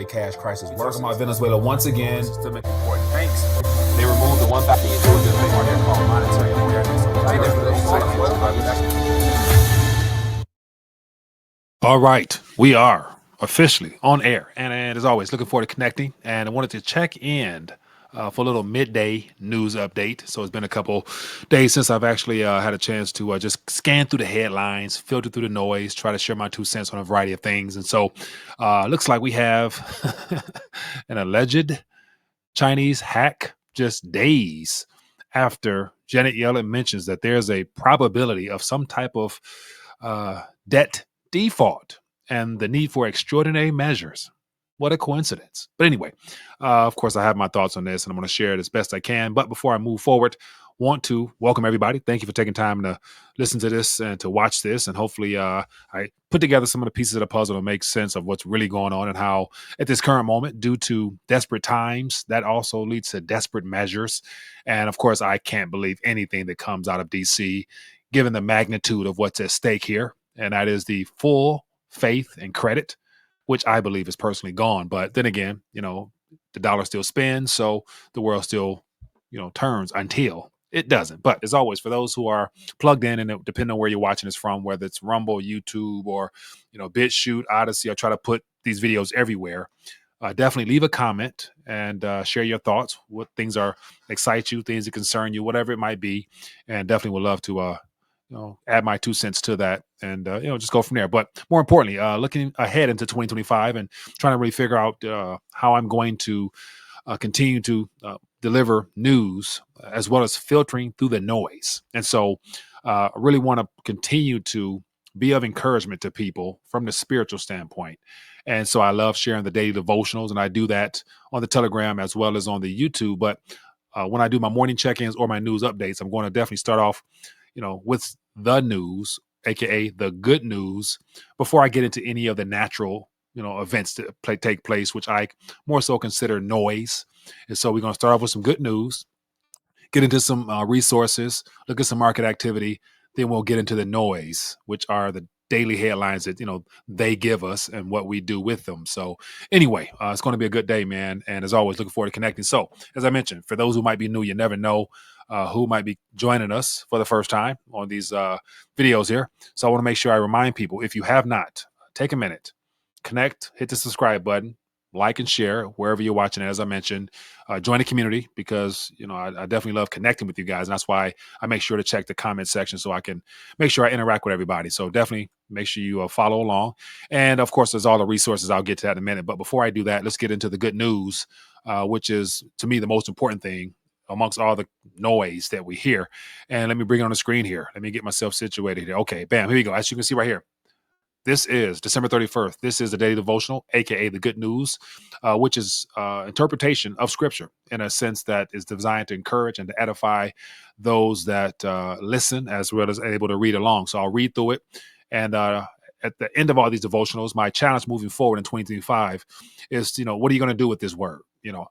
cash crisis. We're talking about Venezuela once again. Systemic important thanks. They removed the 1,000 they are there called monetary awareness. All right, we are officially on air, and as always, looking forward to connecting. And I wanted to check in for a little midday news update. So it's been a couple days since I've actually had a chance to just scan through the headlines, filter through the noise, try to share my 2 cents on a variety of things. And so looks like we have an alleged Chinese hack just days after Janet Yellen mentions that there's a probability of some type of debt default and the need for extraordinary measures. What a coincidence. But anyway, of course, I have my thoughts on this and I'm going to share it as best I can. But before I move forward, want to welcome everybody. Thank you for taking time to listen to this and to watch this. And hopefully I put together some of the pieces of the puzzle to make sense of what's really going on and how at this current moment, due to desperate times, that also leads to desperate measures. And of course, I can't believe anything that comes out of DC, given the magnitude of what's at stake here. And that is the full faith and credit, which I believe is personally gone. But then again, the dollar still spins. So the world still, turns until it doesn't. But as always, for those who are plugged in, and depending on where you're watching this from, whether it's Rumble, YouTube, or, BitChute, Odyssey, I try to put these videos everywhere. Definitely leave a comment and share your thoughts, what things excite you, things that concern you, whatever it might be. And definitely would love to, add my 2 cents to that and, just go from there. But more importantly, looking ahead into 2025 and trying to really figure out how I'm going to continue to deliver news as well as filtering through the noise. And so I really want to continue to be of encouragement to people from the spiritual standpoint. And so I love sharing the daily devotionals, and I do that on the Telegram as well as on the YouTube. But when I do my morning check-ins or my news updates, I'm going to definitely start off with the news, aka the good news, before I get into any of the natural, events that take place, which I more so consider noise. And so we're going to start off with some good news, get into some resources, look at some market activity. Then we'll get into the noise, which are the daily headlines that, they give us and what we do with them. So anyway, it's going to be a good day, man. And as always, looking forward to connecting. So as I mentioned, for those who might be new, you never know who might be joining us for the first time on these videos here. So I want to make sure I remind people, if you have not, take a minute, connect, hit the subscribe button, like and share wherever you're watching it. As I mentioned, join the community because, I definitely love connecting with you guys. And that's why I make sure to check the comment section so I can make sure I interact with everybody. So definitely make sure you follow along. And of course, there's all the resources. I'll get to that in a minute. But before I do that, let's get into the good news, which is, to me, the most important thing amongst all the noise that we hear. And let me bring it on the screen here. Let me get myself situated here. Okay, bam, here we go. As you can see right here. This is December 31st. This is the daily devotional, aka the good news, which is interpretation of scripture in a sense that is designed to encourage and to edify those that listen as well as able to read along. So I'll read through it. And at the end of all these devotionals, my challenge moving forward in 2025 is, what are you going to do with this word?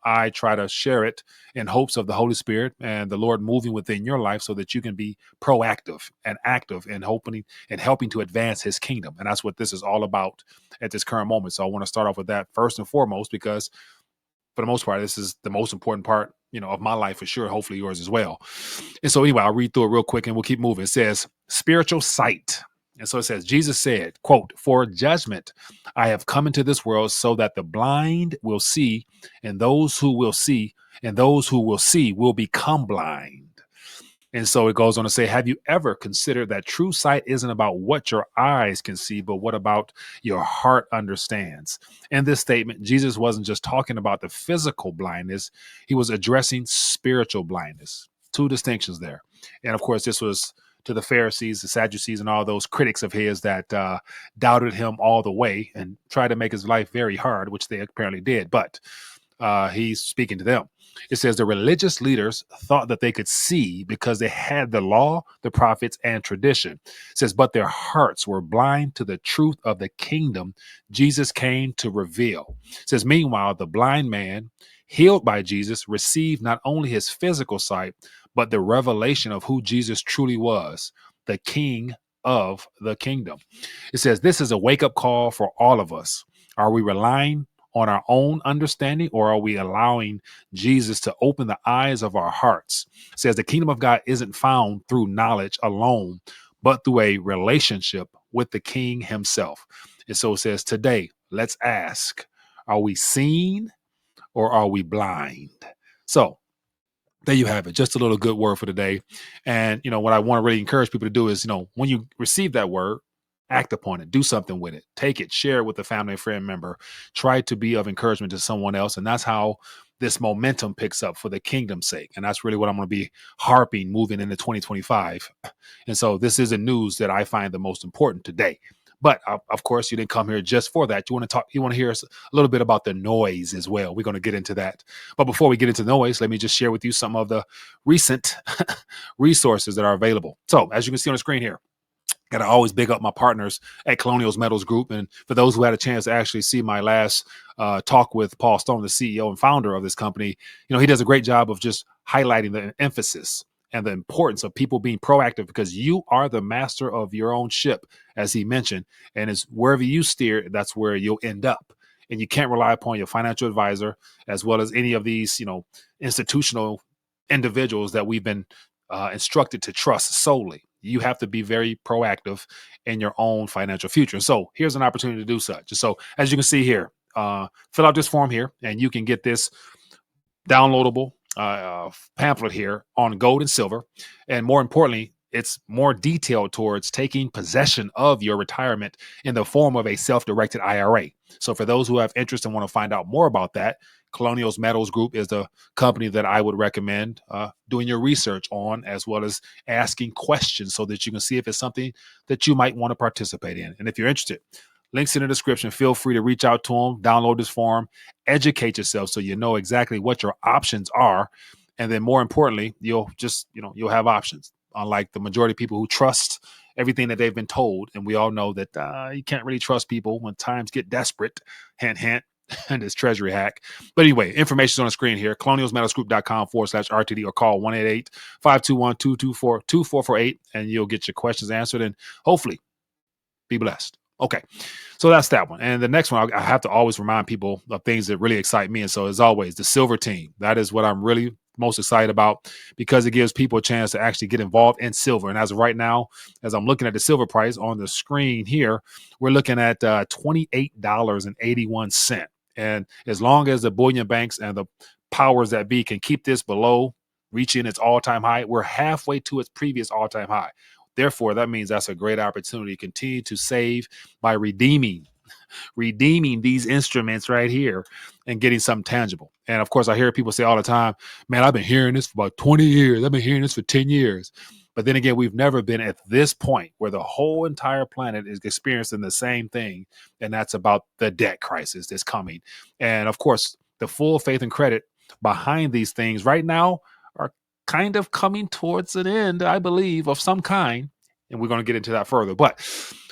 I try to share it in hopes of the Holy Spirit and the Lord moving within your life so that you can be proactive and active in hoping and helping to advance his kingdom. And that's what this is all about at this current moment. So I want to start off with that first and foremost, because for the most part, this is the most important part, of my life for sure. Hopefully yours as well. And so anyway, I'll read through it real quick and we'll keep moving. It says spiritual sight. And so it says, Jesus said, quote, "For judgment I have come into this world so that the blind will see, and those who will see will become blind." And so it goes on to say, have you ever considered that true sight isn't about what your eyes can see, but what about your heart understands? In this statement, Jesus wasn't just talking about the physical blindness. He was addressing spiritual blindness. Two distinctions there. And of course, this was to the Pharisees, the Sadducees, and all those critics of his that doubted him all the way and tried to make his life very hard, which they apparently did. But he's speaking to them. It says the religious leaders thought that they could see because they had the law, the prophets, and tradition. It says, but their hearts were blind to the truth of the kingdom Jesus came to reveal. It says, meanwhile, the blind man healed by Jesus received not only his physical sight, but the revelation of who Jesus truly was, the King of the kingdom. It says this is a wake-up call for all of us. Are we relying on our own understanding, or are we allowing Jesus to open the eyes of our hearts? It says the kingdom of God isn't found through knowledge alone, but through a relationship with the King himself. And so it says today, let's ask, are we seeing or are we blind? So there you have it. Just a little good word for today. And, what I want to really encourage people to do is, when you receive that word, act upon it, do something with it, take it, share it with a family and friend member, try to be of encouragement to someone else. And that's how this momentum picks up for the kingdom's sake. And that's really what I'm going to be harping moving into 2025. And so this is a news that I find the most important today. But of course, you didn't come here just for that. You want to hear us a little bit about the noise as well. We're going to get into that. But before we get into the noise, let me just share with you some of the recent resources that are available. So as you can see on the screen here, got to always big up my partners at Colonial's Metals Group. And for those who had a chance to actually see my last talk with Paul Stone, the CEO and founder of this company, he does a great job of just highlighting the emphasis and the importance of people being proactive, because you are the master of your own ship, as he mentioned, and it's wherever you steer, that's where you'll end up. And you can't rely upon your financial advisor as well as any of these, institutional individuals that we've been instructed to trust solely. You have to be very proactive in your own financial future. So here's an opportunity to do such. So as you can see here, fill out this form here, and you can get this downloadable pamphlet here on gold and silver. And more importantly, it's more detailed towards taking possession of your retirement in the form of a self-directed IRA. So for those who have interest and want to find out more about that, Colonial's Metals Group is the company that I would recommend doing your research on, as well as asking questions so that you can see if it's something that you might want to participate in. And if you're interested, links in the description. Feel free to reach out to them, download this form, educate yourself so you know exactly what your options are. And then more importantly, you'll have options, unlike the majority of people who trust everything that they've been told. And we all know that you can't really trust people when times get desperate. Hint, hint. And it's Treasury Hack. But anyway, information is on the screen here, colonialsmetalsgroup.com/RTD, or call 1-888-521-224-2448, and you'll get your questions answered and hopefully be blessed. Okay, so that's that one. And the next one, I have to always remind people of things that really excite me. And so as always, the silver team, that is what I'm really most excited about, because it gives people a chance to actually get involved in silver. And as of right now, as I'm looking at the silver price on the screen here, we're looking at $28.81. And as long as the bullion banks and the powers that be can keep this below reaching its all-time high, we're halfway to its previous all-time high. Therefore, that means that's a great opportunity to continue to save by redeeming these instruments right here and getting something tangible. And of course, I hear people say all the time, man, I've been hearing this for about 20 years. I've been hearing this for 10 years. But then again, we've never been at this point where the whole entire planet is experiencing the same thing. And that's about the debt crisis that's coming. And of course, the full faith and credit behind these things right now are kind of coming towards an end, I believe, of some kind. And we're going to get into that further. But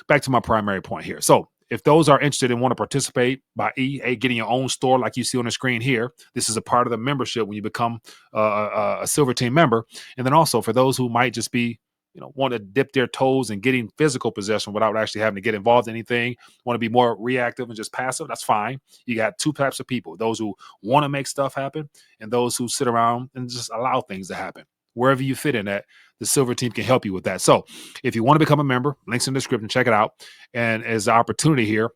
back to my primary point here. So if those are interested and want to participate by getting your own store like you see on the screen here, this is a part of the membership when you become a Silver Team member. And then also for those who might just be, want to dip their toes in getting physical possession without actually having to get involved in anything, want to be more reactive and just passive, that's fine. You got two types of people, those who want to make stuff happen and those who sit around and just allow things to happen. Wherever you fit in that, the Silver Team can help you with that. So if you want to become a member, links in the description, check it out. And as an opportunity here,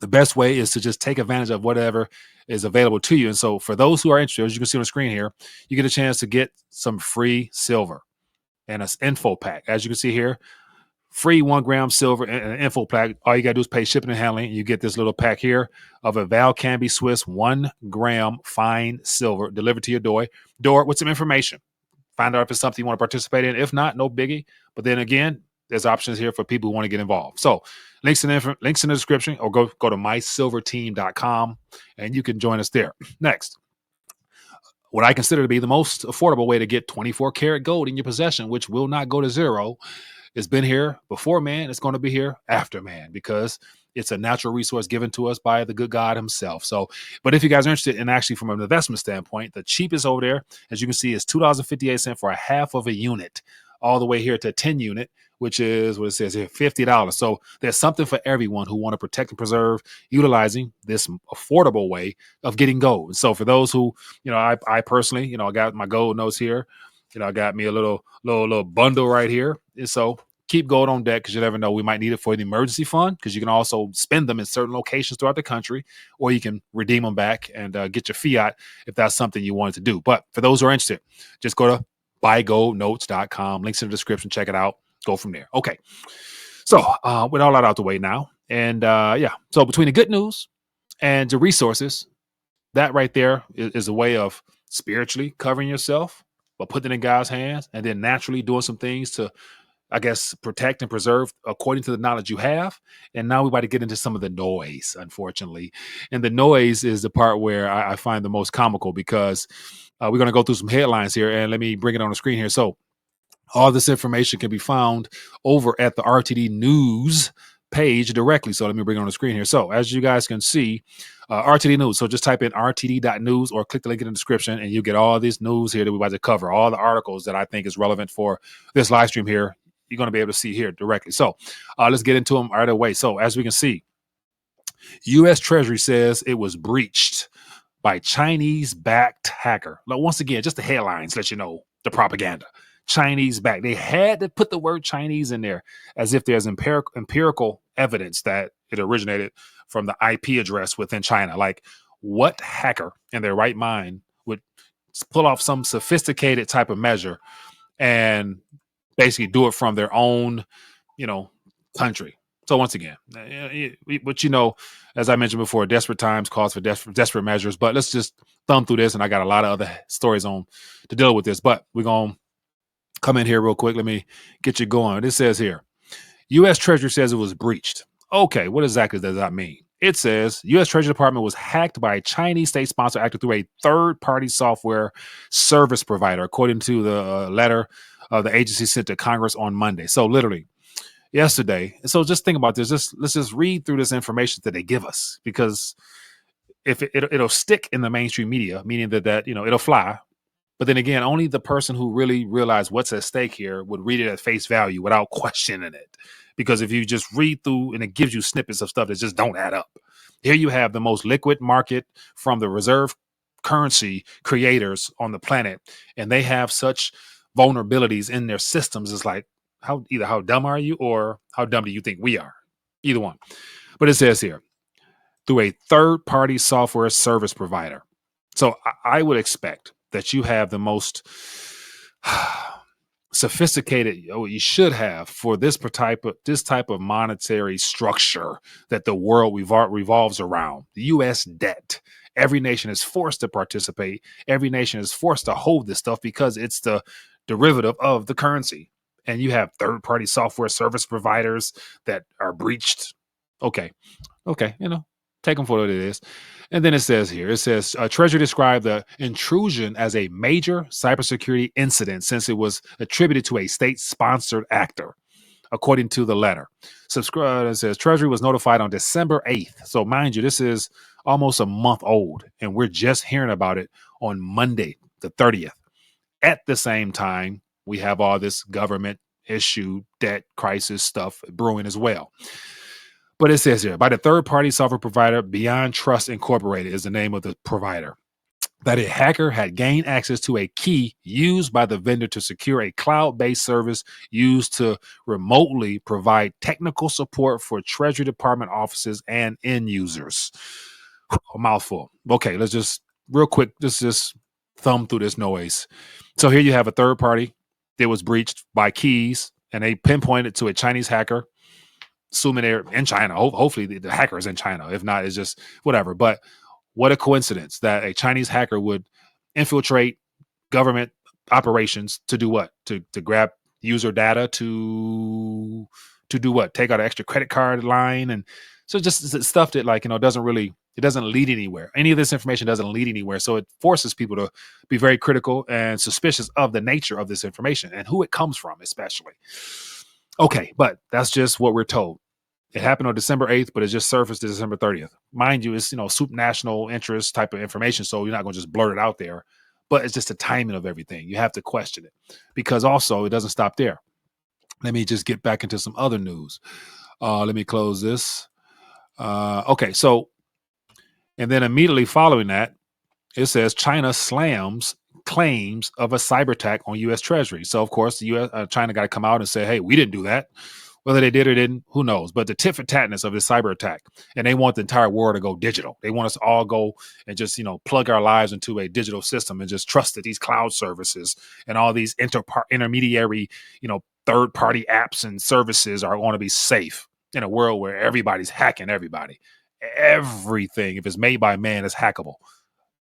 the best way is to just take advantage of whatever is available to you. And so for those who are interested, as you can see on the screen here, you get a chance to get some free silver and an info pack. As you can see here, free 1 gram silver and an info pack. All you got to do is pay shipping and handling. You get this little pack here of a Val Canby Swiss 1 gram fine silver delivered to your door with some information. Find out if it's something you want to participate in. If not, no biggie. But then again, there's options here for people who want to get involved. So links in the description, or go to mysilverteam.com and you can join us there. Next, what I consider to be the most affordable way to get 24 karat gold in your possession, which will not go to zero. It's been here before man. It's going to be here after man, because it's a natural resource given to us by the good God himself. So, but if you guys are interested in actually from an investment standpoint, the cheapest over there, as you can see, is $2.58 for a half of a unit, all the way here to a 10 unit, which is what it says here, $50. So there's something for everyone who want to protect and preserve utilizing this affordable way of getting gold. So for those who, I personally, I got my gold notes here. I got me a little bundle right here. And so keep gold on deck because you never know. We might need it for an emergency fund because you can also spend them in certain locations throughout the country, or you can redeem them back and get your fiat if that's something you wanted to do. But for those who are interested, just go to buygoldnotes.com. Links in the description. Check it out. Go from there. Okay. So with all that out the way now, and so between the good news and the resources, that right there is a way of spiritually covering yourself, but putting it in God's hands, and then naturally doing some things to, I guess, protect and preserve according to the knowledge you have. And now we're about to get into some of the noise, unfortunately. And the noise is the part where I find the most comical because we're going to go through some headlines here, and let me bring it on the screen here. So all this information can be found over at the RTD News page directly. So let me bring it on the screen here. So as you guys can see, RTD News. So just type in rtd.news or click the link in the description and you get all this news here that we're about to cover, all the articles that I think is relevant for this live stream here. You're going to be able to see here directly. So let's get into them right away. So as we can see, U.S. Treasury says it was breached by Chinese-backed hacker. Now, once again, just the headlines let you know the propaganda. Chinese-backed. They had to put the word Chinese in there as if there's empirical evidence that it originated from the IP address within China. Like, what hacker in their right mind would pull off some sophisticated type of measure and basically do it from their own, country? So once again, but as I mentioned before, desperate times calls for desperate measures. But let's just thumb through this, and I got a lot of other stories on to deal with this. But we're gonna come in here real quick. Let me get you going. It says here, U.S. Treasury says it was breached. Okay, what exactly does that mean? It says U.S. Treasury Department was hacked by a Chinese state-sponsor actor through a third-party software service provider, according to the letter the agency sent to Congress on Monday. So literally yesterday. So just think about this. Let's just read through this information that they give us, because if it'll stick in the mainstream media, meaning that it'll fly. But then again, only the person who really realized what's at stake here would read it at face value without questioning it. Because if you just read through and it gives you snippets of stuff that just don't add up. Here you have the most liquid market from the reserve currency creators on the planet, and they have such vulnerabilities in their systems. It's like, either how dumb are you, or how dumb do you think we are? Either one. But it says here, through a third-party software service provider. So I would expect that you have the most sophisticated, you should have, for this type of monetary structure that the world revolves around. The U.S. debt. Every nation is forced to participate. Every nation is forced to hold this stuff because it's the derivative of the currency. And you have third-party software service providers that are breached. Okay, take them for what it is. And then it says Treasury described the intrusion as a major cybersecurity incident since it was attributed to a state-sponsored actor, according to the letter. It says Treasury was notified on December 8th. So mind you, this is almost a month old, and we're just hearing about it on Monday, the 30th. At the same time, we have all this government issue, debt crisis stuff brewing as well. But it says here, by the third-party software provider, Beyond Trust Incorporated is the name of the provider, that a hacker had gained access to a key used by the vendor to secure a cloud-based service used to remotely provide technical support for Treasury Department offices and end users. A mouthful. Okay, let's just real quick, just thumb through this noise. So here you have a third party that was breached by keys, and they pinpointed to a Chinese hacker, assuming they're in China. Hopefully the hacker is in China. If not, it's just whatever. But what a coincidence that a Chinese hacker would infiltrate government operations to do what? To grab user data, to do what? Take out an extra credit card line. And so just stuff that it doesn't lead anywhere. Any of this information doesn't lead anywhere. So it forces people to be very critical and suspicious of the nature of this information and who it comes from, especially. Okay, but that's just what we're told. It happened on December 8th, but it just surfaced December 30th. Mind you, it's, super national interest type of information, so you're not going to just blurt it out there. But it's just the timing of everything. You have to question it, because also it doesn't stop there. Let me just get back into some other news. Let me close this. Okay, so, and then immediately following that, it says China slams claims of a cyber attack on U.S. Treasury. So, of course, China got to come out and say, hey, we didn't do that. Whether they did or didn't, who knows? But the tit for tatness of this cyber attack, and they want the entire world to go digital. They want us to all go and just, plug our lives into a digital system and just trust that these cloud services and all these intermediary, third-party apps and services are going to be safe in a world where everybody's hacking everybody. Everything, if it's made by man, is hackable.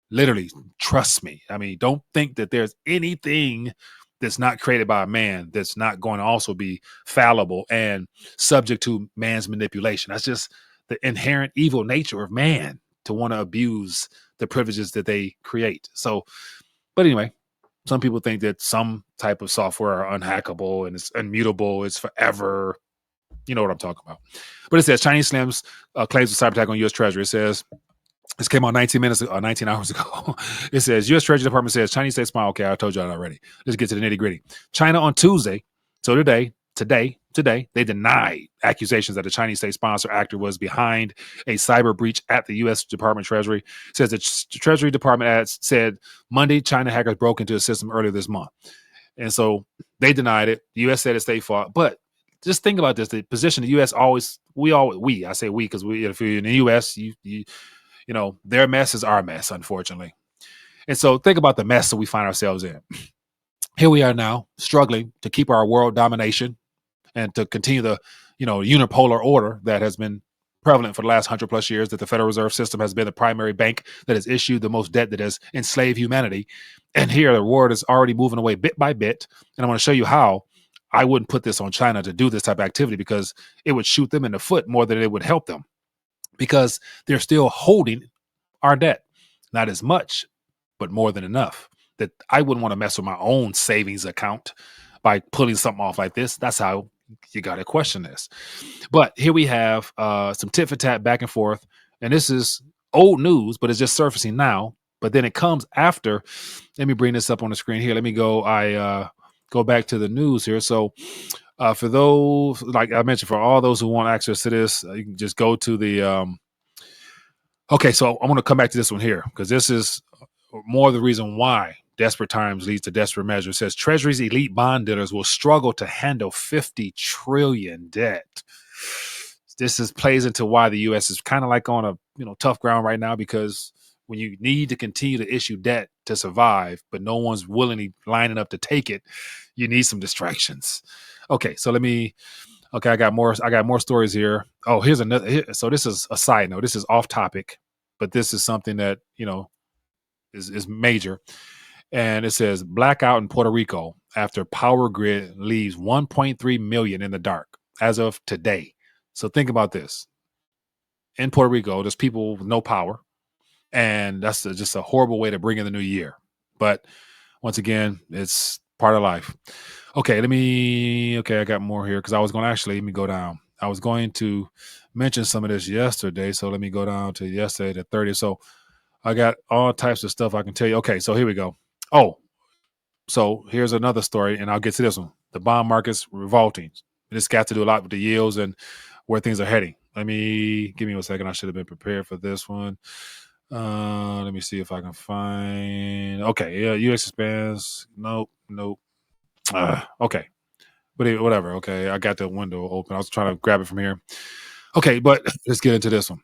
Literally, trust me. I mean, don't think that there's anything that's not created by a man that's not going to also be fallible and subject to man's manipulation. That's just the inherent evil nature of man to want to abuse the privileges that they create. So, but anyway, some people think that some type of software are unhackable and it's immutable, it's forever. You know what I'm talking about. But it says Chinese slams claims of cyber attack on U.S. Treasury. It says, this came out 19 hours ago. It says, U.S. Treasury Department says Chinese state spy. Okay, I told you that already. Let's get to the nitty gritty. China on Tuesday, so today, they denied accusations that the Chinese state sponsor actor was behind a cyber breach at the U.S. Department of Treasury. It says the Treasury Department said Monday China hackers broke into the system earlier this month. And so they denied it. The U.S. said it's their fault. But just think about this. The position the U.S. I say we because if you're in the U.S., their mess is our mess, unfortunately. And so think about the mess that we find ourselves in. Here we are now struggling to keep our world domination and to continue the, unipolar order that has been prevalent for the last 100+ years, that the Federal Reserve System has been the primary bank that has issued the most debt that has enslaved humanity. And here the world is already moving away bit by bit. And I want to show you how I wouldn't put this on China to do this type of activity, because it would shoot them in the foot more than it would help them, because they're still holding our debt. Not as much, but more than enough that I wouldn't want to mess with my own savings account by pulling something off like this. That's how you got to question this. But here we have some tit for tat back and forth. And this is old news, but it's just surfacing now. But then it comes after. Let me bring this up on the screen here. Let me go. Go back to the news here. So for those, like I mentioned, for all those who want access to this, you can just go to the. Okay, so I'm going to come back to this one here, because this is more the reason why desperate times leads to desperate measures. It says Treasury's elite bond dealers will struggle to handle $50 trillion debt. This plays into why the U.S. is kind of like on a tough ground right now, because when you need to continue to issue debt to survive, but no one's willingly lining up to take it, you need some distractions. Okay, so I got more stories here. Oh, here's another. So this is a side note. This is off topic, but this is something that, is major. And it says blackout in Puerto Rico after power grid leaves 1.3 million in the dark as of today. So think about this. In Puerto Rico, there's people with no power. And that's just a horrible way to bring in the new year. But once again, it's part of life. Okay, I got more here, because I was going to let me go down. I was going to mention some of this yesterday. So let me go down to yesterday, the 30th. So I got all types of stuff I can tell you. Okay, so here we go. Oh, so here's another story, and I'll get to this one. The bond market's revolting. This got to do a lot with the yields and where things are heading. Give me 1 second. I should have been prepared for this one. Let me see if I can find. Okay, yeah, U.S. expands. Nope. Okay, but whatever. Okay, I got the window open. I was trying to grab it from here. Okay, but let's get into this one,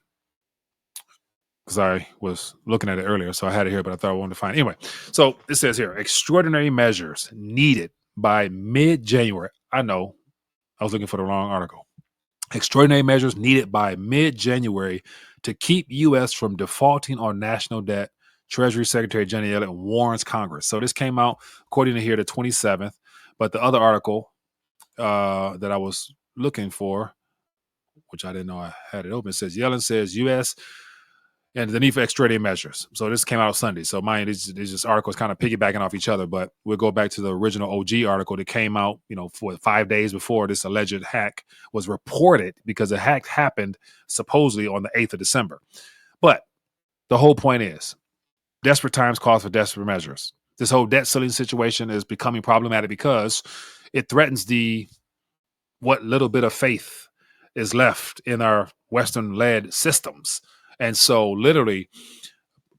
because I was looking at it earlier, so I had it here, but I thought I wanted to find it. Anyway, so it says here, extraordinary measures needed by mid-January. I know I was looking for the wrong article. Extraordinary measures needed by mid-January to keep U.S. from defaulting on national debt, Treasury Secretary Janet Yellen warns Congress. So this came out, according to here, the 27th. But the other article that I was looking for, which I didn't know I had it open, says Yellen says U.S. and the need for extraordinary measures. So this came out Sunday. So mind these articles kind of piggybacking off each other, but we'll go back to the original OG article that came out, for 5 days before this alleged hack was reported, because the hack happened supposedly on the 8th of December. But the whole point is, desperate times calls for desperate measures. This whole debt ceiling situation is becoming problematic because it threatens the what little bit of faith is left in our Western-led systems. And so literally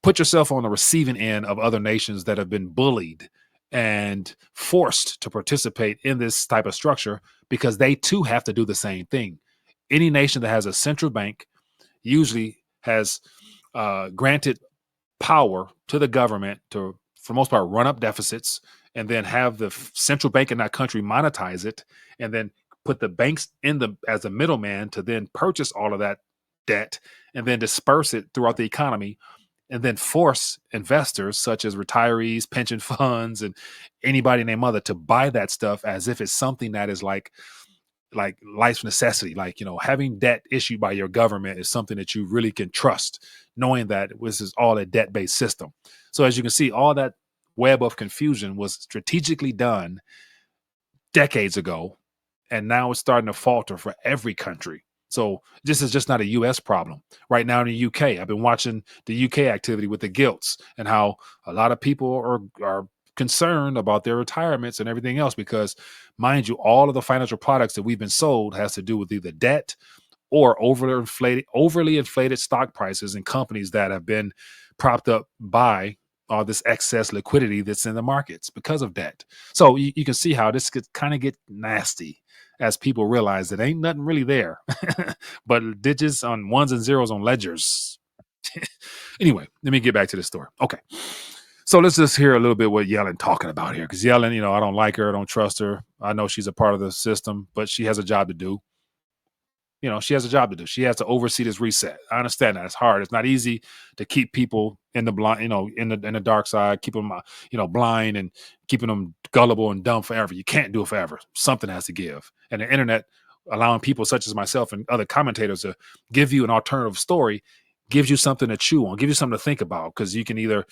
put yourself on the receiving end of other nations that have been bullied and forced to participate in this type of structure, because they too have to do the same thing. Any nation that has a central bank usually has granted power to the government to, for the most part, run up deficits, and then have the central bank in that country monetize it, and then put the banks in the as a middleman to then purchase all of that debt and then disperse it throughout the economy, and then force investors such as retirees, pension funds, and anybody named Mother to buy that stuff as if it's something that is like life's necessity. Like, having debt issued by your government is something that you really can trust, knowing that this is all a debt-based system. So as you can see, all that web of confusion was strategically done decades ago, and now it's starting to falter for every country. So this is just not a U.S. problem. Right now in the U.K., I've been watching the U.K. activity with the gilts and how a lot of people are concerned about their retirements and everything else, because, mind you, all of the financial products that we've been sold has to do with either debt or overly inflated stock prices and companies that have been propped up by all this excess liquidity that's in the markets because of debt. So you can see how this could kind of get nasty as people realize that ain't nothing really there but digits on ones and zeros on ledgers. Anyway, let me get back to the story. Okay. So let's just hear a little bit what Yellen talking about here, because Yellen, I don't like her. I don't trust her. I know she's a part of the system, but she has a job to do. She has a job to do. She has to oversee this reset. I understand that it's hard. It's not easy to keep people in the blind, in the dark side, keep them, blind, and keeping them gullible and dumb forever. You can't do it forever. Something has to give. And the internet, allowing people such as myself and other commentators to give you an alternative story, gives you something to chew on, gives you something to think about, because you can either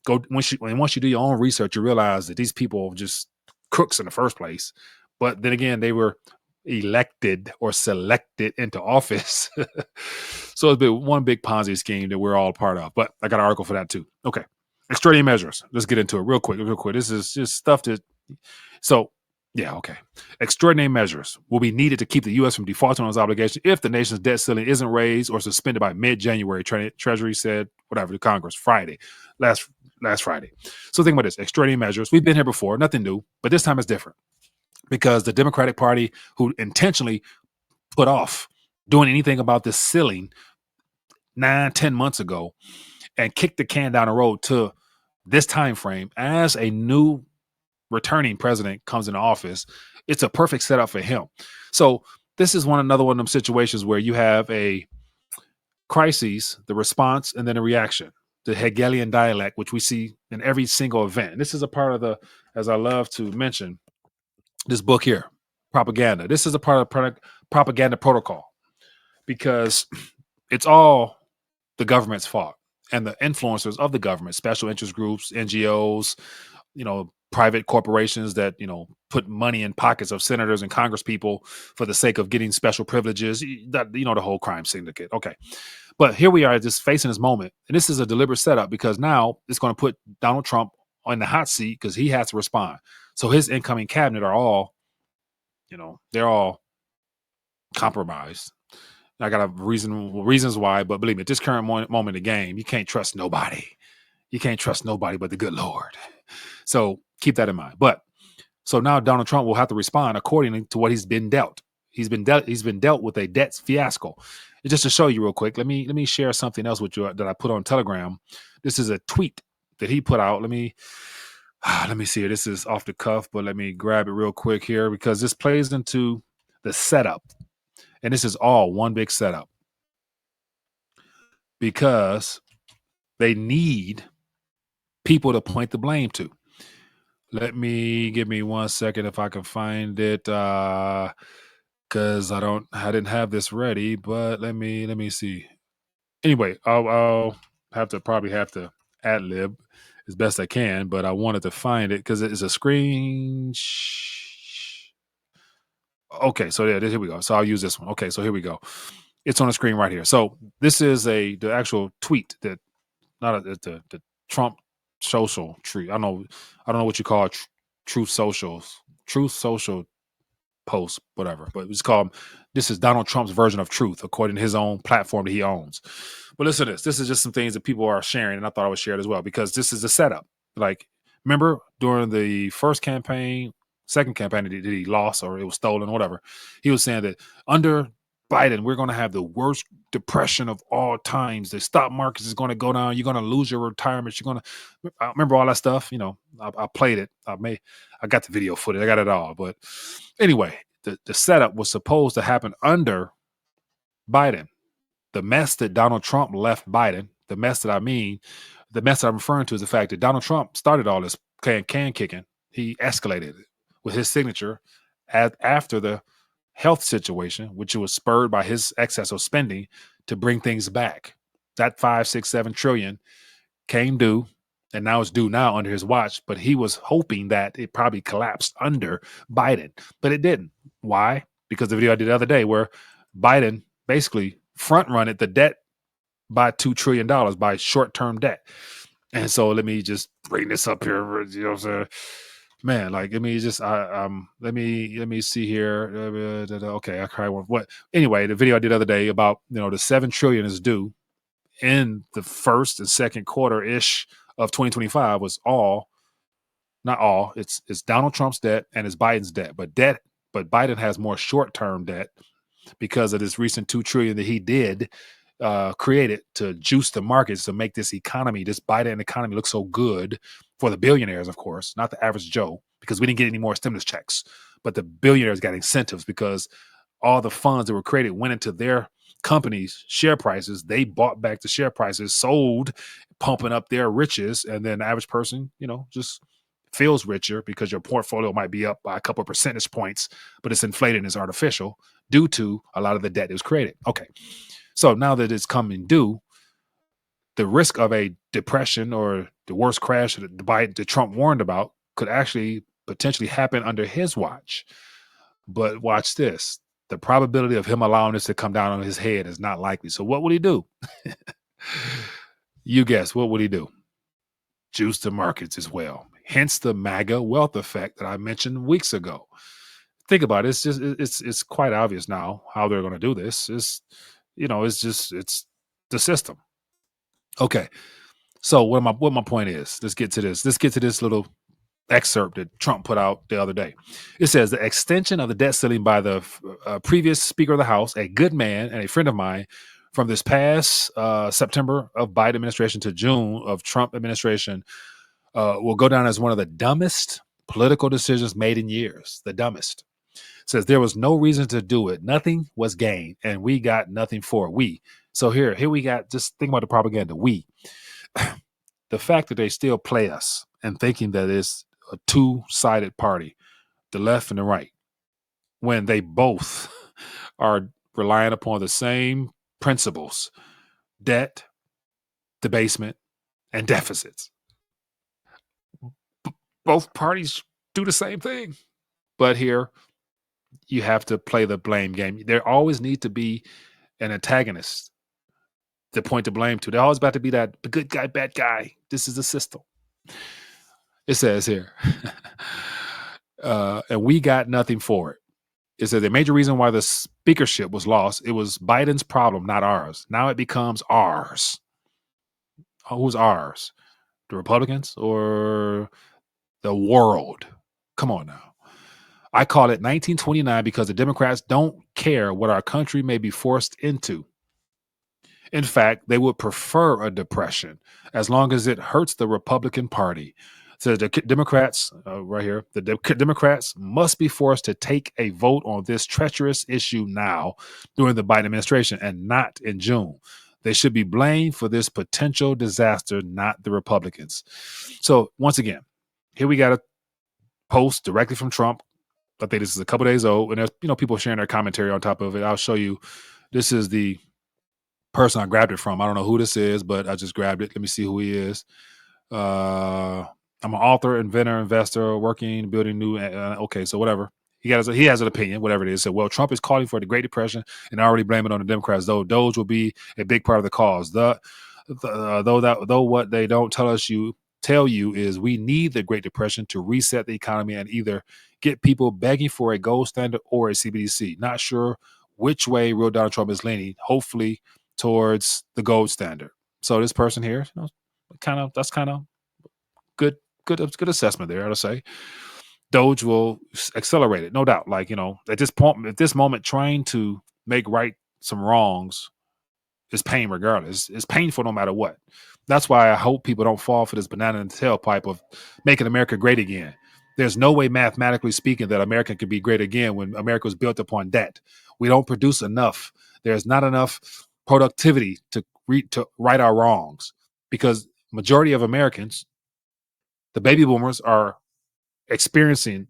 go once you do your own research, you realize that these people are just crooks in the first place. But then again, they were elected or selected into office. So it's been one big Ponzi scheme that we're all part of. But I got an article for that too. Okay. Extraordinary measures. Let's get into it real quick. This is just stuff that. So, yeah, okay. Extraordinary measures will be needed to keep the U.S. from defaulting on its obligation if the nation's debt ceiling isn't raised or suspended by mid-January. Treasury said, whatever, to Congress last Friday. So think about this. Extraordinary measures. We've been here before. Nothing new. But this time it's different, because the Democratic Party, who intentionally put off doing anything about this ceiling 9-10 months ago and kicked the can down the road to this time frame, as a new returning president comes into office, it's a perfect setup for him. So this is another one of them situations where you have a crisis, the response, and then a reaction, the Hegelian dialect, which we see in every single event. And this is a part of the, as I love to mention, this book here, Propaganda. This is a part of propaganda protocol, because it's all the government's fault and the influencers of the government, special interest groups, NGOs, private corporations that, put money in pockets of senators and Congress people for the sake of getting special privileges, that, the whole crime syndicate. Okay. But here we are just facing this moment. And this is a deliberate setup, because now it's going to put Donald Trump on the hot seat, because he has to respond. So his incoming cabinet are all, they're all compromised. I got reasons why, but believe me, at this current moment in the game, you can't trust nobody. You can't trust nobody but the good Lord. So keep that in mind. But so now Donald Trump will have to respond according to what he's been dealt. He's been dealt with a debt fiasco. And just to show you real quick, let me share something else with you that I put on Telegram. This is a tweet that he put out. Let me see here. This is off the cuff, but let me grab it real quick here, because this plays into the setup. And this is all one big setup, because they need people to point the blame to. Give me 1 second if I can find it, because I didn't have this ready, but let me see. Anyway, I'll probably have to ad lib as best I can, but I wanted to find it because it's a screen. Okay, so here we go. So I'll use this one. Okay, so here we go. It's on the screen right here. So this is the actual tweet that, the Trump social tree. I don't know what you call Truth Social post, whatever. But it's called, this is Donald Trump's version of truth, according to his own platform that he owns. But listen to this. This is just some things that people are sharing, and I thought I would share it as well, because this is a setup. Like, remember during the first campaign, second campaign that he lost or it was stolen, whatever, he was saying that under Biden, we're going to have the worst depression of all times. The stock market is going to go down. You're going to lose your retirement. You're going to, I remember all that stuff. You know, I played it. I got the video footage. I got it all. But anyway, the setup was supposed to happen under Biden. The mess that Donald Trump left Biden, the mess that I'm referring to is the fact that Donald Trump started all this can kicking. He escalated it with his signature after the health situation, which was spurred by his excess of spending to bring things back. That 5, 6, 7 trillion came due, and now it's due now under his watch. But he was hoping that it probably collapsed under Biden, but it didn't. Why? Because the video I did the other day where Biden basically front-running the debt by $2 trillion by short-term debt. And so let me just bring this up here. You know what I'm saying? Man, like, let me just, let me see here. Okay, I cried one. What? Anyway, the video I did the other day about, you know, the 7 trillion is due in the first and second quarter ish of 2025 was not all. It's Donald Trump's debt and it's Biden's debt, but Biden has more short-term debt because of this recent 2 trillion that he did created to juice the markets to make this economy, this Biden economy, look so good for the billionaires, of course, not the average Joe, because we didn't get any more stimulus checks, but the billionaires got incentives because all the funds that were created went into their companies' share prices. They bought back the share prices, sold, pumping up their riches, and then the average person, you know, just feels richer because your portfolio might be up by a couple of percentage points, but it's inflated and it's artificial due to a lot of the debt that was created. Okay. So now that it's coming due, the risk of a depression or the worst crash that Trump warned about could actually potentially happen under his watch. But watch this. The probability of him allowing this to come down on his head is not likely. So what would he do? You guess, what would he do? Juice the markets as well. Hence the MAGA wealth effect that I mentioned weeks ago. Think about it. It's quite obvious now how they're going to do this. It's the system. Okay. So what my point is, let's get to this little excerpt that Trump put out the other day. It says the extension of the debt ceiling by the previous Speaker of the House, a good man and a friend of mine, from this past September of Biden administration to June of Trump administration will go down as one of the dumbest political decisions made in years. The dumbest. Says there was no reason to do it. Nothing was gained, and we got nothing for it. So here we got, just think about the propaganda. The fact that they still play us and thinking that it's a two-sided party, the left and the right, when they both are relying upon the same principles: debt, debasement, and deficits. Both parties do the same thing, but here you have to play the blame game. There always needs to be an antagonist to point the blame to. They're always about to be that good guy, bad guy. This is the system. It says here, and we got nothing for it. It says the major reason why the speakership was lost, it was Biden's problem, not ours. Now it becomes ours. Who's ours? The Republicans or the world? Come on now. I call it 1929 because the Democrats don't care what our country may be forced into. In fact, they would prefer a depression as long as it hurts the Republican Party. So the Democrats, right here, the Democrats must be forced to take a vote on this treacherous issue now during the Biden administration and not in June. They should be blamed for this potential disaster, not the Republicans. So once again, here we got a post directly from Trump. I think this is a couple days old, and there's people sharing their commentary on top of it. I'll show you. This is the person I grabbed it from. I don't know who this is, but I just grabbed it. Let me see who he is. I'm an author, inventor, investor, working, building new. Okay, so whatever. He has an opinion, whatever it is. So, well, Trump is calling for the Great Depression and already blaming it on the Democrats. Though Doge will be a big part of the cause. Though what they don't tell you is we need the Great Depression to reset the economy and either get people begging for a gold standard or a CBDC. Not sure which way real Donald Trump is leaning. Hopefully towards the gold standard. So this person here, that's kind of good assessment there. I'd say Doge will accelerate it, no doubt. Like, at this moment, trying to make right some wrongs is pain regardless. It's painful no matter what. That's why I hope people don't fall for this banana in the tailpipe of making America great again. There's no way, mathematically speaking, that America could be great again when America was built upon debt. We don't produce enough. There's not enough productivity to right our wrongs, because majority of Americans, the baby boomers, are experiencing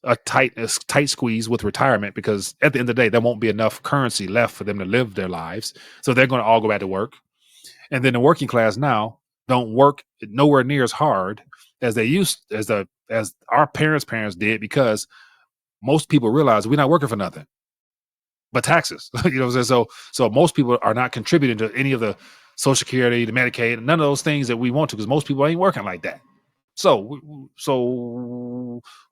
a tight squeeze with retirement, because at the end of the day, there won't be enough currency left for them to live their lives. So they're going to all go back to work. And then the working class now don't work nowhere near as hard as they used, as our parents did, because most people realize we're not working for nothing but taxes. You know what I'm saying? So most people are not contributing to any of the Social Security, the Medicaid, none of those things that we want to, because most people ain't working like that. So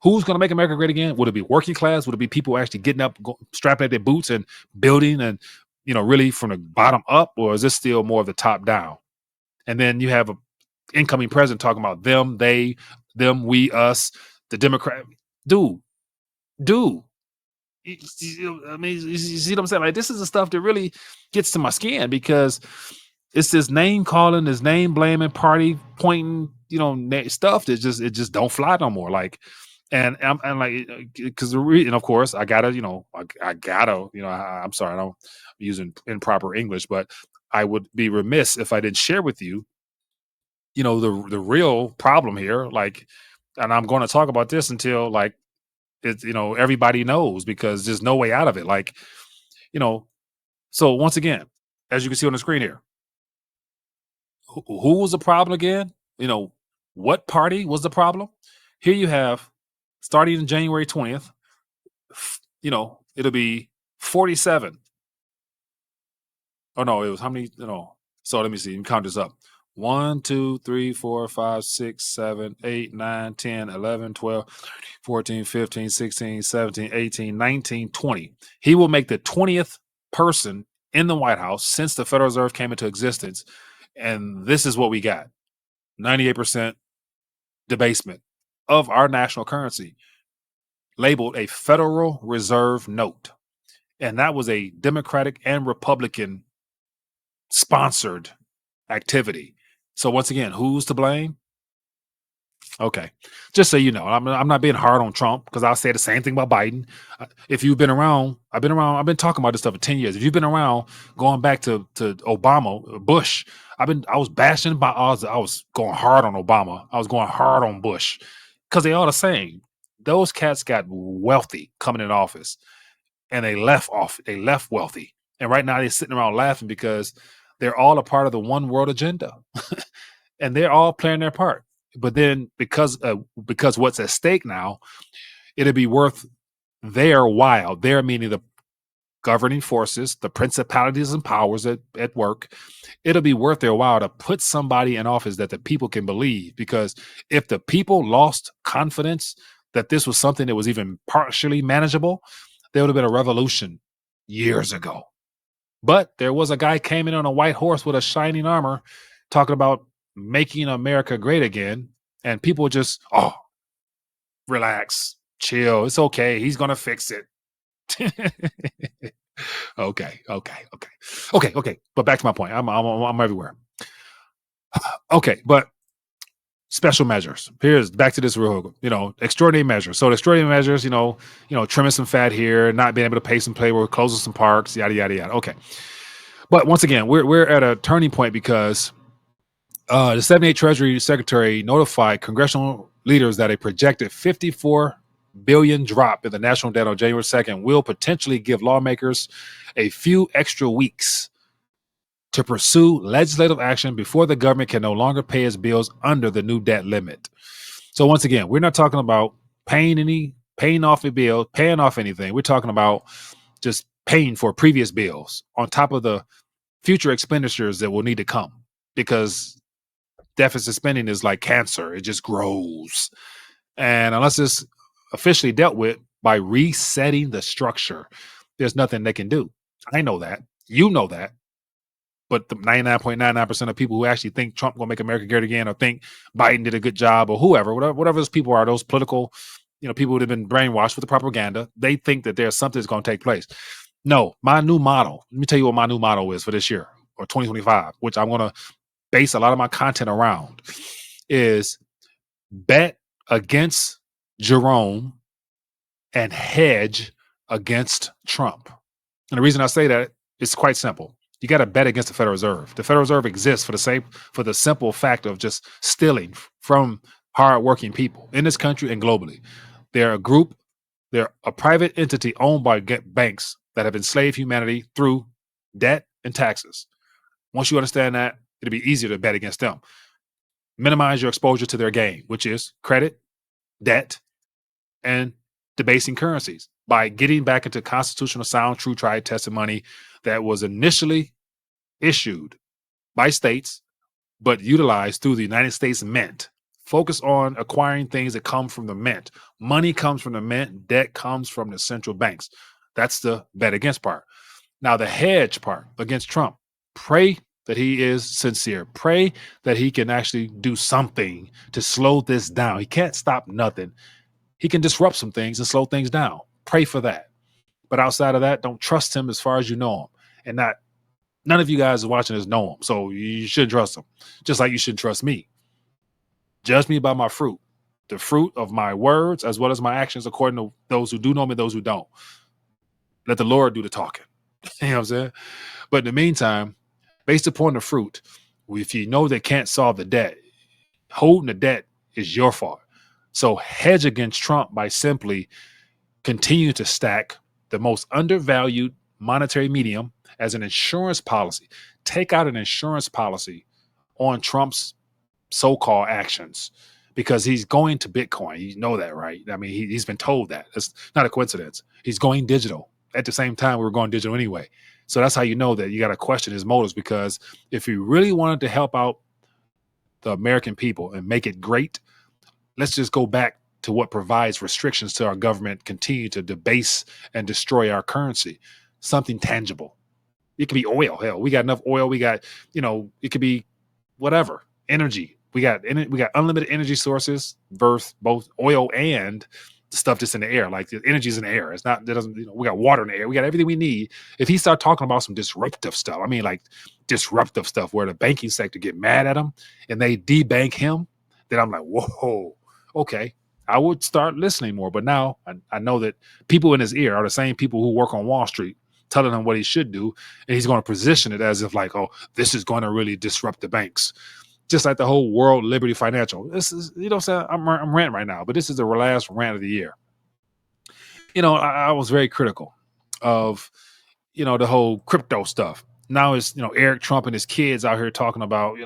who's going to make America great again? Would it be working class? Would it be people actually getting up, strapping at their boots and building, and really from the bottom up? Or is this still more of the top down? And then you have an incoming president talking about them, they, them, we, us, the Democrat. Dude. I mean, you see what I'm saying? Like, this is the stuff that really gets to my skin, because it's this name calling, this name blaming, party pointing, stuff that just don't fly no more. Like, and like, because and of course I gotta, I'm sorry, I don't using improper English, but I would be remiss if I didn't share with you, the real problem here. Like, and I'm going to talk about this until, like, it's, everybody knows, because there's no way out of it. Like, so once again, as you can see on the screen here, who was the problem again? What party was the problem? Here you have, starting in January 20th, it'll be 47. Oh no, it was how many? So let me see. You can count this up. 1, 2, 3, 4, 5, 6, 7, 8, 9, 10, 11, 12, 14, 15, 16, 17, 18, 19, 20. He will make the 20th person in the White House since the Federal Reserve came into existence. And this is what we got. 98% debasement of our national currency, labeled a Federal Reserve note. And that was a Democratic and Republican sponsored activity. So once again, who's to blame? Okay, just so you know, I'm not being hard on Trump, because I'll say the same thing about Biden. If you've been around, I've been talking about this stuff for 10 years. If you've been around going back to Obama, Bush, I was bashing about, I was going hard on Obama. I was going hard on Bush, because they all the same. Those cats got wealthy coming in office, and they left wealthy. And right now they're sitting around laughing because they're all a part of the one world agenda. And they're all playing their part. But then because what's at stake now, it'll be worth their while, their meaning the governing forces, the principalities and powers at work, it'll be worth their while to put somebody in office that the people can believe. Because if the people lost confidence that this was something that was even partially manageable, there would have been a revolution years ago. But there was a guy came in on a white horse with a shining armor talking about making America great again. And people just, relax, chill. It's okay. He's going to fix it. Okay. But back to my point. I'm everywhere. Okay. But special measures. Here's back to this real, extraordinary measures. So the extraordinary measures, trimming some fat here, not being able to pay some payroll, closing some parks, yada, yada, yada. Okay. But once again, we're at a turning point, because the 78 Treasury Secretary notified congressional leaders that a projected $54 billion drop in the national debt on January 2nd will potentially give lawmakers a few extra weeks to pursue legislative action before the government can no longer pay its bills under the new debt limit. So once again, we're not talking about paying off a bill, paying off anything. We're talking about just paying for previous bills on top of the future expenditures that will need to come, because deficit spending is like cancer. It just grows. And unless it's officially dealt with by resetting the structure. There's nothing they can do. I know that. You know that. But the 99.99% of people who actually think Trump will make America great again, or think Biden did a good job, or whoever, whatever those people are, those political, people who have been brainwashed with the propaganda, they think that there's something that's going to take place. No, my new model, let me tell you what my new model is for this year, or 2025, which I'm going to base a lot of my content around, is bet against Jerome and hedge against Trump. And the reason I say that is quite simple. You got to bet against the Federal Reserve. The Federal Reserve exists for the simple fact of just stealing from hardworking people in this country and globally. They're a private entity owned by banks that have enslaved humanity through debt and taxes. Once you understand that, it'll be easier to bet against them. Minimize your exposure to their game, which is credit, debt, and debasing currencies, by getting back into constitutional sound, true, tried, tested money that was initially issued by states, but utilized through the United States Mint. Focus on acquiring things that come from the mint. Money comes from the mint. Debt comes from the central banks. That's the bet against part. Now, the hedge part against Trump. Pray that he is sincere. Pray that he can actually do something to slow this down. He can't stop nothing. He can disrupt some things and slow things down. Pray for that. But outside of that, don't trust him as far as you know him. And none of you guys watching this know him. So you shouldn't trust him. Just like you shouldn't trust me. Judge me by my fruit. The fruit of my words as well as my actions, according to those who do know me, those who don't. Let the Lord do the talking. You know what I'm saying? But in the meantime, based upon the fruit, if you know they can't solve the debt, holding the debt is your fault. So hedge against Trump by simply continue to stack the most undervalued monetary medium as an insurance policy. Take out an insurance policy on Trump's so-called actions, because he's going to Bitcoin. You know that, right? I mean, he's been told that. It's not a coincidence. He's going digital. At the same time, we were going digital anyway. So that's how you know that you got to question his motives, because if he really wanted to help out the American people and make it great, let's just go back to what provides restrictions to our government continue to debase and destroy our currency. Something tangible. It could be oil. Hell, we got enough oil. We got, it could be whatever. Energy. We got unlimited energy sources, both oil and the stuff that's in the air. Like the energy's in the air. It's not, that doesn't, we got water in the air. We got everything we need. If he start talking about some disruptive stuff, I mean, like disruptive stuff where the banking sector get mad at him and they debank him, then I'm like, whoa, okay. I would start listening more. But now I know that people in his ear are the same people who work on Wall Street telling him what he should do. And he's going to position it as if like, oh, this is going to really disrupt the banks. Just like the whole world Liberty Financial. This is, I'm ranting right now, but this is the last rant of the year. I was very critical of, the whole crypto stuff. Now it's, Eric Trump and his kids out here talking about,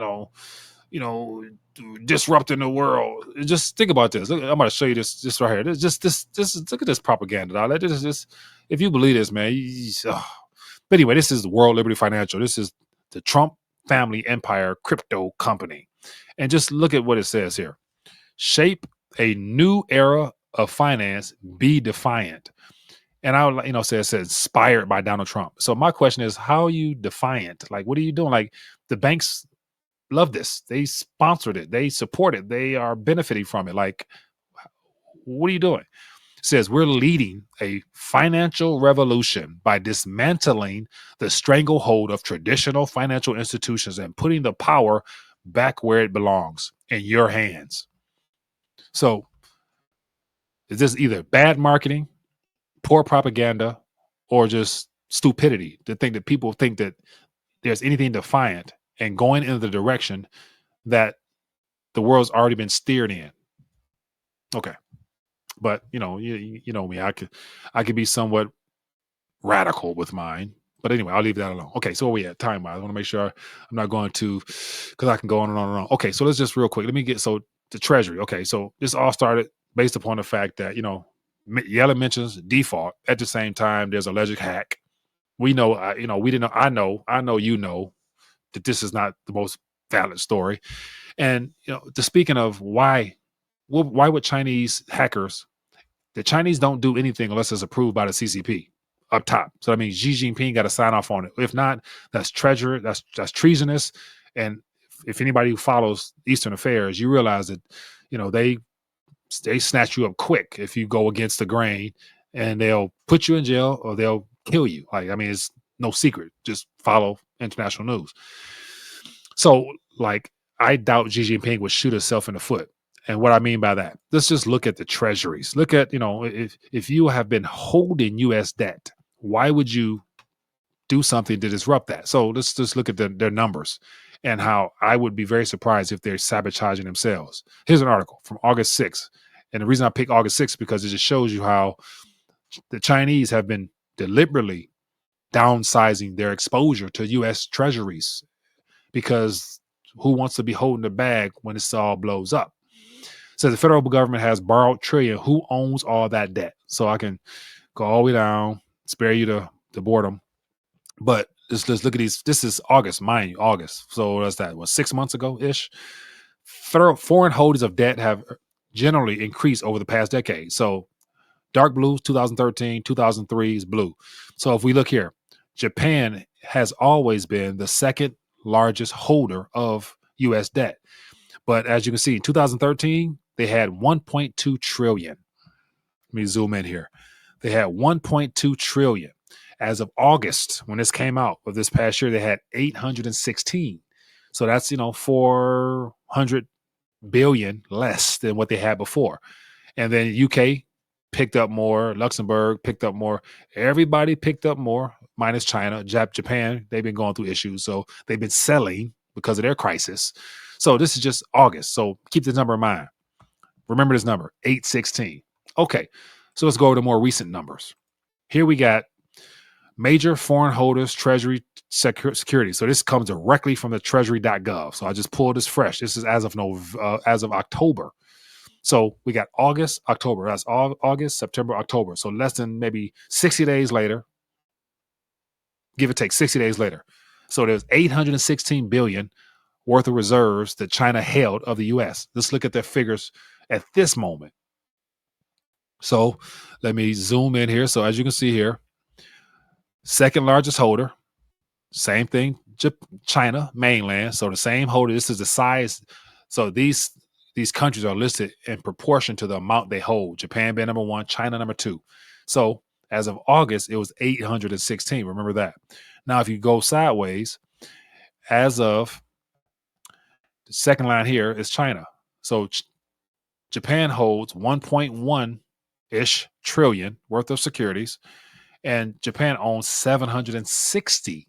disrupting the world. Just think about this. Look, I'm going to show you this right here. This look at this propaganda. Dog. This is, if you believe this, man. But anyway, this is the World Liberty Financial. This is the Trump family empire crypto company. And just look at what it says here. Shape a new era of finance, be defiant. And I would, say it says inspired by Donald Trump. So my question is, how are you defiant? Like, what are you doing? Like, the banks love this. They sponsored it. They support it. They are benefiting from it. Like, what are you doing? It says we're leading a financial revolution by dismantling the stranglehold of traditional financial institutions and putting the power back where it belongs, in your hands. So is this either bad marketing, poor propaganda, or just stupidity to think that people think that there's anything defiant and going in the direction that the world's already been steered in? Okay. But you know me, I could be somewhat radical with mine. But anyway, I'll leave that alone. Okay, so where we at time wise? I want to make sure I'm not going to, because I can go on and on and on. Okay, so let's just real quick. Let me get the Treasury. Okay, so this all started based upon the fact that Yellen mentions default. At the same time, there's alleged hack. We know, we didn't know. I know that this is not the most valid story. And speaking of why would Chinese hackers The Chinese don't do anything unless it's approved by the CCP up top. So that means Xi Jinping got to sign off on it. If not, that's treasonous. And if anybody who follows Eastern affairs, you realize that, they snatch you up quick if you go against the grain, and they'll put you in jail or they'll kill you. It's no secret. Just follow international news. So, I doubt Xi Jinping would shoot himself in the foot. And what I mean by that, let's just look at the treasuries. Look at, if you have been holding U.S. debt, why would you do something to disrupt that? So let's just look at their numbers and how I would be very surprised if they're sabotaging themselves. Here's an article from August 6th. And the reason I pick August 6th because it just shows you how the Chinese have been deliberately downsizing their exposure to U.S. treasuries, because who wants to be holding the bag when this all blows up? So the federal government has borrowed trillion. Who owns all that debt? So I can go all the way down, spare you the boredom. But let's look at these. This is August, mind you, August. So that's that. 6 months ago-ish? Foreign holders of debt have generally increased over the past decade. So dark blue, 2013, 2003 is blue. So if we look here, Japan has always been the second largest holder of U.S. debt. But as you can see, in 2013, they had 1.2 trillion. Let me zoom in here. They had 1.2 trillion. As of August, when this came out of this past year, they had 816. So that's, 400 billion less than what they had before. And then UK picked up more. Luxembourg picked up more. Everybody picked up more, minus China. Japan, they've been going through issues. So they've been selling because of their crisis. So this is just August. So keep this number in mind. Remember this number, 816. Okay, so let's go over to more recent numbers. Here we got major foreign holders, Treasury securities. So this comes directly from the Treasury.gov. So I just pulled this fresh. This is as of October. So we got August, October. That's August, September, October. So less than maybe 60 days later, give or take 60 days later. So there's 816 billion worth of reserves that China held of the U.S. Let's look at their figures at this moment. So let me zoom in here. So as you can see here, second largest holder, same thing, China, mainland. So the same holder. This is the size. So these countries are listed in proportion to the amount they hold. Japan being number one, China number two. So as of August, it was 816. Remember that. Now, if you go sideways, as of the second line here is China. So Japan holds 1.1-ish trillion worth of securities, and Japan owns 760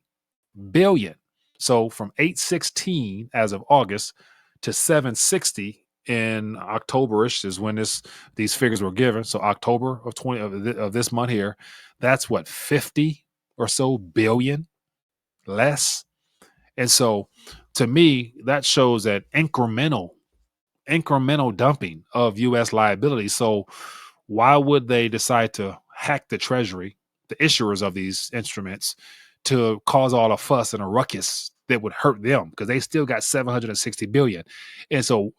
billion. So from 816 as of August to 760 in October-ish is when these figures were given. So October of this month here, that's what, 50 or so billion less. And so to me, that shows that incremental dumping of U.S. liability. So why would they decide to hack the Treasury, the issuers of these instruments, to cause all a fuss and a ruckus that would hurt them? Because they still got 760 billion. And so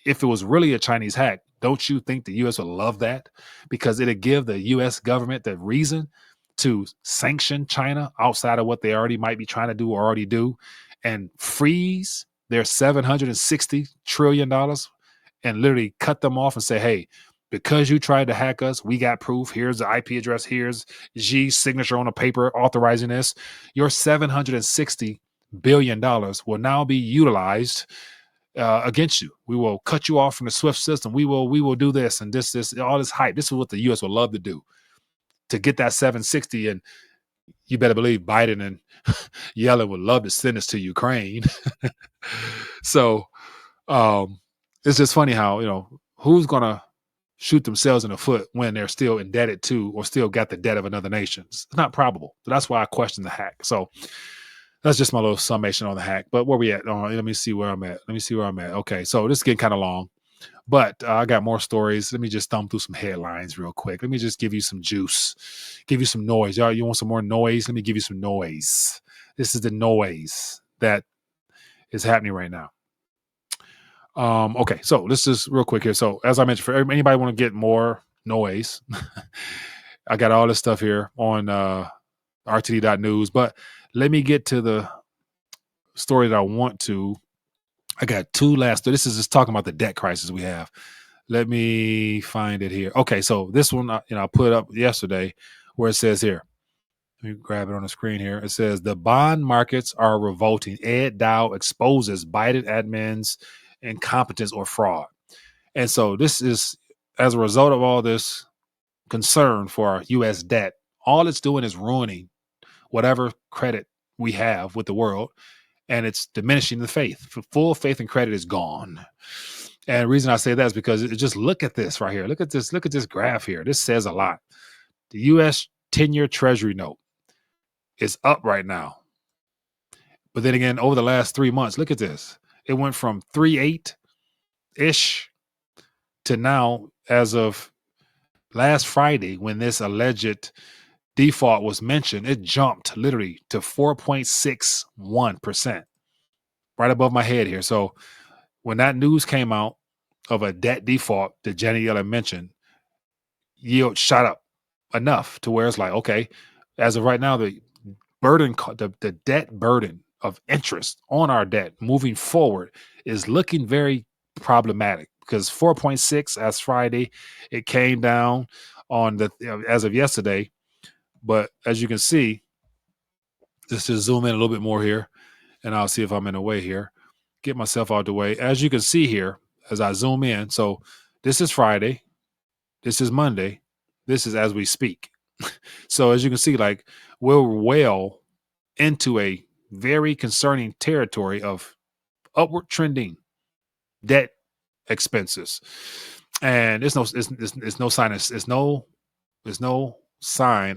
if it was really a Chinese hack, don't you think the U.S. would love that? Because it'd give the U.S. government the reason to sanction China outside of what they already might be trying to do or already do, and freeze their $760 trillion and literally cut them off and say, hey, because you tried to hack us, we got proof. Here's the IP address. Here's Xi's signature on a paper authorizing this. Your $760 billion will now be utilized against you. We will cut you off from the SWIFT system. We will do this and this, all this hype. This is what the U.S. would love to do, to get that 760. And you better believe Biden and Yellen would love to send this to Ukraine. So it's just funny how, who's going to shoot themselves in the foot when they're still indebted to or still got the debt of another nation. It's not probable. So that's why I question the hack. So that's just my little summation on the hack. But where we at? Let me see where I'm at. Okay, so this is getting kind of long, but I got more stories. Let me just thumb through some headlines real quick. Let me just give you some juice, give you some noise. Y'all, you want some more noise? Let me give you some noise. This is the noise that is happening right now. Okay, so this is real quick here. So as I mentioned, for anybody want to get more noise. I got all this stuff here on RTD.news, but let me get to the story that I want to. I got two last. This is just talking about the debt crisis we have. Let me find it here. Okay, so this one, I put up yesterday where it says here. Let me grab it on the screen here. It says the bond markets are revolting. 𝗙𝗢𝗟𝗟𝗢𝗪 exposes Biden admin's incompetence or fraud. And so this is as a result of all this concern for our U.S. debt. All it's doing is ruining whatever credit we have with the world, and it's diminishing the faith. Full faith and credit is gone. And the reason I say that is because just look at this right here. Look at this graph here. This says a lot. The U.S. 10-year Treasury note is up right now. But then again, over the last 3 months, look at this. It went from 3.8-ish to now, as of last Friday, when this alleged default was mentioned, it jumped literally to 4.61%, right above my head here. So when that news came out of a debt default that Janet Yellen mentioned, yield shot up enough to where it's like, okay, as of right now, the debt burden of interest on our debt moving forward is looking very problematic, because 4.6 as Friday, it came down on as of yesterday. But as you can see, just to zoom in a little bit more here, and I'll see if I'm in the way here. Get myself out the way. As you can see here, as I zoom in, so this is Friday, this is Monday, this is as we speak. So as you can see, like, we're well into a very concerning territory of upward trending debt expenses, and there's no sign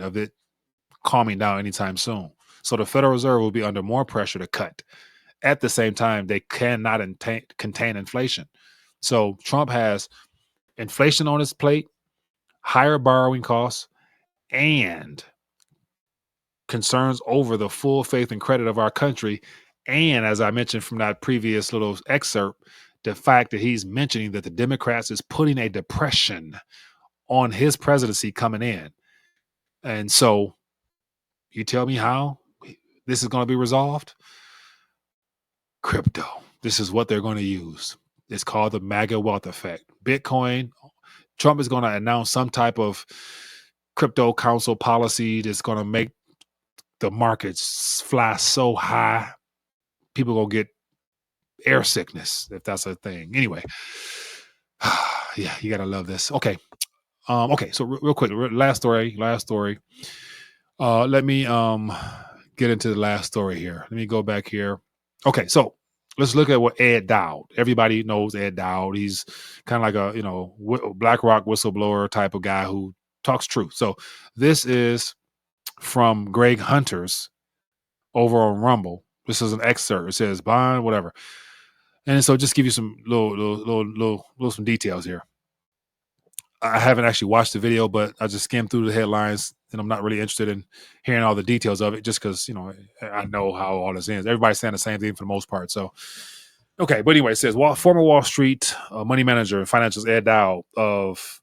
of it calming down anytime soon. So the Federal Reserve will be under more pressure to cut. At the same time, they cannot contain inflation. So Trump has inflation on his plate, higher borrowing costs, and concerns over the full faith and credit of our country. And as I mentioned from that previous little excerpt, the fact that he's mentioning that the Democrats is putting a depression on his presidency coming in. And so you tell me how this is going to be resolved? Crypto. This is what they're going to use. It's called the MAGA wealth effect. Bitcoin. Trump is going to announce some type of crypto council policy that's going to make the markets fly so high, people going to get air sickness, if that's a thing. Anyway, yeah, you got to love this. Okay. Okay, so real quick, last story. Let me get into the last story here. Let me go back here. Okay, so let's look at what 𝗙𝗢𝗟𝗟𝗢𝗪. Everybody knows 𝗙𝗢𝗟𝗟𝗢𝗪. He's kind of like a BlackRock whistleblower type of guy who talks truth. So this is from Greg Hunter's over on Rumble. This is an excerpt. It says bond, whatever. And so just give you some little some details here. I haven't actually watched the video, but I just skimmed through the headlines, and I'm not really interested in hearing all the details of it, just because, I know how all this ends. Everybody's saying the same thing for the most part. So, okay. But anyway, it says, former Wall Street money manager and financials 𝗙𝗢𝗟𝗟𝗪 of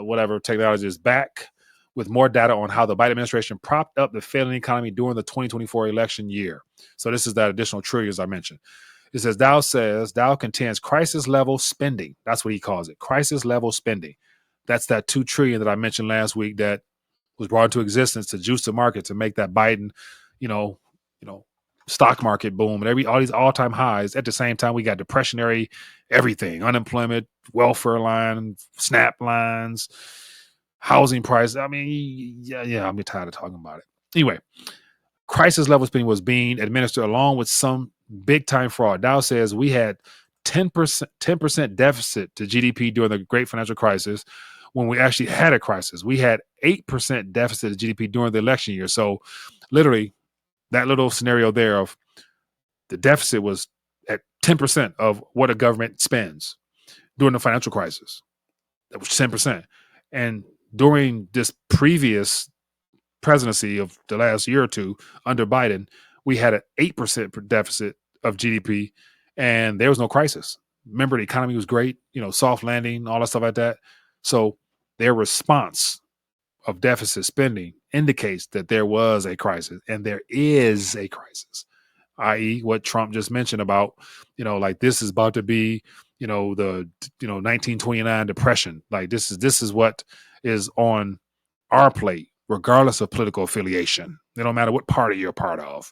whatever technology is back with more data on how the Biden administration propped up the failing economy during the 2024 election year. So this is that additional trillions I mentioned. It says Dow contends crisis level spending. That's what he calls it. Crisis level spending. That's that $2 trillion that I mentioned last week that was brought into existence to juice the market, to make that Biden, stock market boom and all these all-time highs. At the same time, we got depressionary everything, unemployment, welfare line, SNAP lines, housing prices. I mean, yeah, I'm tired of talking about it. Anyway, crisis level spending was being administered along with some big time fraud. Dow says we had 10% deficit to GDP during the great financial crisis, when we actually had a crisis. We had 8% deficit to GDP during the election year. So literally that little scenario there of the deficit was at 10% of what a government spends during the financial crisis. That was 10%. And during this previous presidency of the last year or two under Biden, we had an 8% deficit of GDP, and there was no crisis. Remember, the economy was great, soft landing, all that stuff like that. So their response of deficit spending indicates that there was a crisis and there is a crisis, i.e. what Trump just mentioned about, like this is about to be, the 1929 depression. Like this is what is on our plate, regardless of political affiliation. It don't matter what party you're a part of.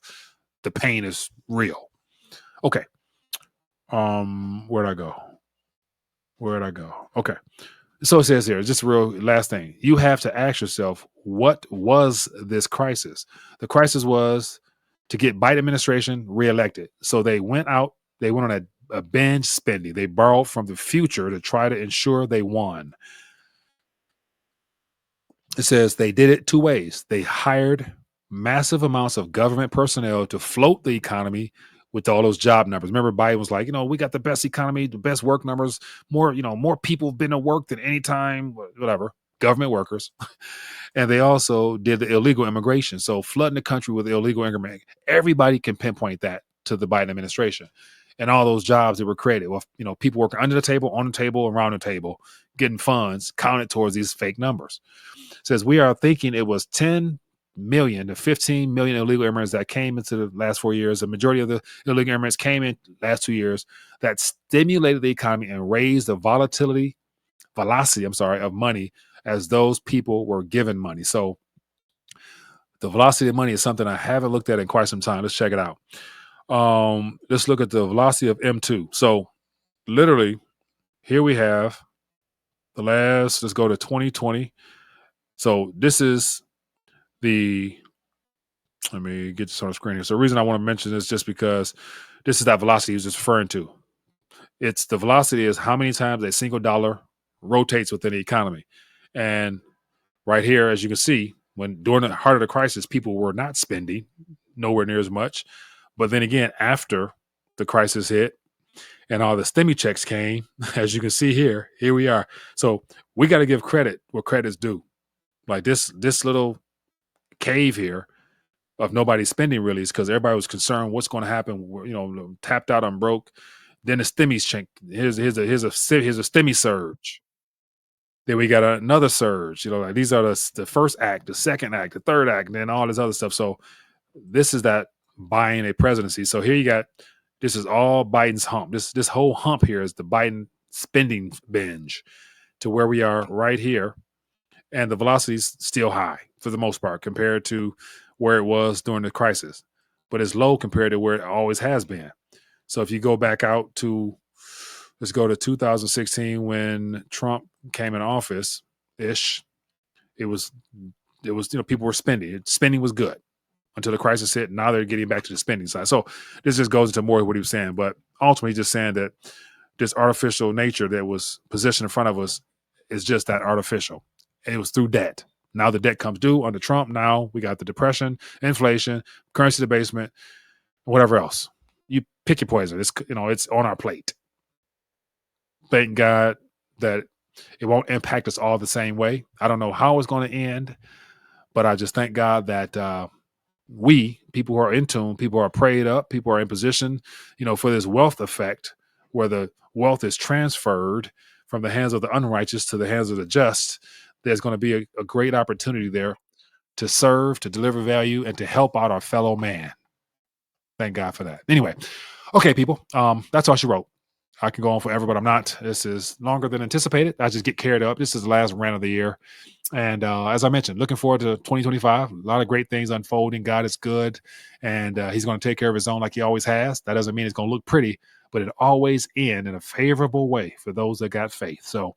The pain is real. Okay. Where'd I go? Okay. So it says here, just a real last thing. You have to ask yourself, what was this crisis? The crisis was to get Biden administration reelected. So they went on a binge spending. They borrowed from the future to try to ensure they won. It says they did it two ways. They hired massive amounts of government personnel to float the economy with all those job numbers. Remember, Biden was like, we got the best economy, the best work numbers, more people have been to work than any time, whatever, government workers. And they also did the illegal immigration. So flooding the country with illegal immigrants. Everybody can pinpoint that to the Biden administration and all those jobs that were created. Well, people working under the table, on the table, around the table, getting funds counted towards these fake numbers. It says we are thinking it was 10 million to 15 million illegal immigrants that came into the last 4 years. The majority of the illegal immigrants came in the last 2 years that stimulated the economy and raised the velocity of money as those people were given money. So the velocity of money is something I haven't looked at in quite some time. Let's check it out. Let's look at the velocity of M2. So literally here we have let's go to 2020. So this is let me get this on the screen here. So the reason I want to mention this just because this is that velocity he was just referring to. It's the velocity is how many times a single dollar rotates within the economy. And right here, as you can see, when during the heart of the crisis, people were not spending nowhere near as much. But then again, after the crisis hit and all the stimmy checks came, as you can see here we are. So we got to give credit where credit's due. Like this little cave here of nobody spending really is because everybody was concerned what's going to happen. Tapped out on broke. Then the stimmies check. Here's a stimmy surge. Then we got another surge. Like these are the first act, the second act, the third act, and then all this other stuff. So this is that buying a presidency. So here you got this is all Biden's hump. This whole hump here is the Biden spending binge to where we are right here. And the velocity is still high for the most part compared to where it was during the crisis, but it's low compared to where it always has been. So if you go back out to, let's go to 2016 when Trump came in office ish, it was people were spending. Spending was good until the crisis hit. Now they're getting back to the spending side. So this just goes into more of what he was saying, but ultimately just saying that this artificial nature that was positioned in front of us is just that artificial. And it was through debt. Now the debt comes due under Trump. Now we got the depression, inflation, currency debasement, whatever else. You pick your poison. It's on our plate. Thank God that it won't impact us all the same way. I don't know how it's going to end, but I just thank God that people who are in tune, people who are prayed up, people are in position, for this wealth effect where the wealth is transferred from the hands of the unrighteous to the hands of the just. There's going to be a great opportunity there to serve, to deliver value, and to help out our fellow man. Thank God for that. Anyway, okay, people, that's all she wrote. I can go on forever, but I'm not. This is longer than anticipated. I just get carried up. This is the last rant of the year. And as I mentioned, looking forward to 2025. A lot of great things unfolding. God is good, and he's going to take care of his own like he always has. That doesn't mean it's going to look pretty, but it always ends in a favorable way for those that got faith. So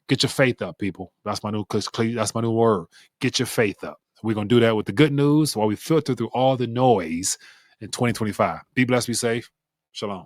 get your faith up, people. That's my new word. Get your faith up. We're going to do that with the good news while we filter through all the noise in 2025. Be blessed, be safe. Shalom.